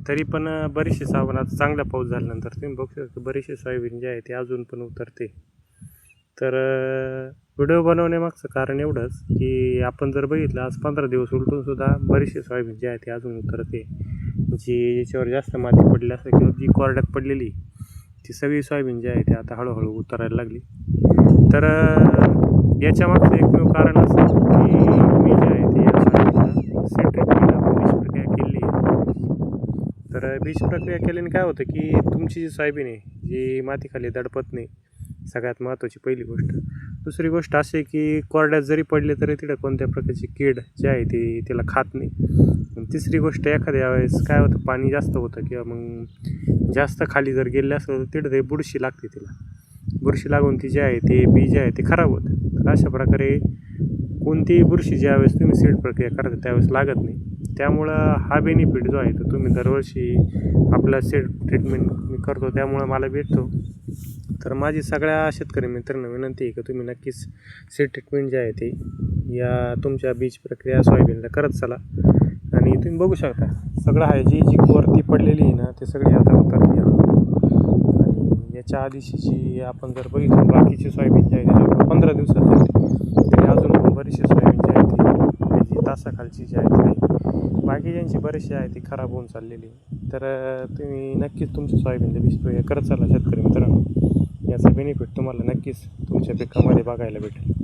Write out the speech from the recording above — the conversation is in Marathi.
तरी पण बरेचसे साबण आता चांगला पाऊस झाल्यानंतर तुम्ही बघू शकता बरेचसे सोयाबीन जे आहे ते अजून पण उतरते. तर व्हिडिओ बनवण्यामागचं कारण एवढंच की आपण जर बघितलं आज 15 दिवस उलटूनसुद्धा बरेचसे सोयाबीन जे आहे ते अजून उतरते. जी याच्यावर जास्त माती पडली असते किंवा जी कोरड्यात पडलेली ती सगळी सोयाबीन जी आहे ती आता हळूहळू उतरायला लागली. तर याच्यामागचं एकमेव कारण असं की मी जे आहे ते या सोयाबीनला सीड ट्रीटमेंट आपण बीज प्रक्रिया केली आहे. तर बीज प्रक्रिया केल्याने काय होतं की तुमची जी सोयाबीन आहे जी मातीखाली दडपत नाही, सगळ्यात महत्त्वाची पहिली गोष्ट. दुसरी गोष्ट अशी की कोरड्यात जरी पडले तरी तिथं कोणत्या प्रकारची कीड जी आहे ती त्याला खात नाही. आणि तिसरी गोष्ट एखाद्या वेळेस काय होतं पाणी जास्त होतं किंवा मग जास्त खाली जर गेले असेल तर तिथं ते बुरशी लागते, तिला बुरशी लागून ती जे आहे ते बी जे आहे ते खराब होतं. तर अशा प्रकारे कोणतीही बुरशी ज्यावेळेस तुम्ही सीड प्रक्रिया करता त्यावेळेस लागत नाही. त्यामुळं हा बेनिफिट जो आहे तो तुम्ही दरवर्षी आपला सीड ट्रीटमेंट मी करतो त्यामुळं मला भेटतो. तर माझी सगळ्या शेतकरी मित्रांना विनंती आहे की तुम्ही नक्कीच सीड ट्रीटमेंट जे आहे ते या तुमच्या बीज प्रक्रिया सोयाबीनला करत चला. आणि तुम्ही बघू शकता सगळं आहे जी जी वरती पडलेली आहे ना ते सगळी आता उतरली. आणि याच्या आधीची जी आपण जर बघितलं बाकीची सोयाबीन जी आहे त्याच्यावर 15 दिवसात तरी अजून पण बरीचशी सोयाबीन जी आहे ती जी तासाखालची जी आहे ती बाकी ज्यांची बरीचशी आहे ती खराब होऊन चाललेली. तर तुम्ही नक्कीच तुमच्या सोयाबीनला बीज प्रक्रिया करत चला शेतकरी मित्रांनो. याचा बेनिफिट तुम्हाला नक्कीच तुमच्या पिकामध्ये बघायला भेटेल.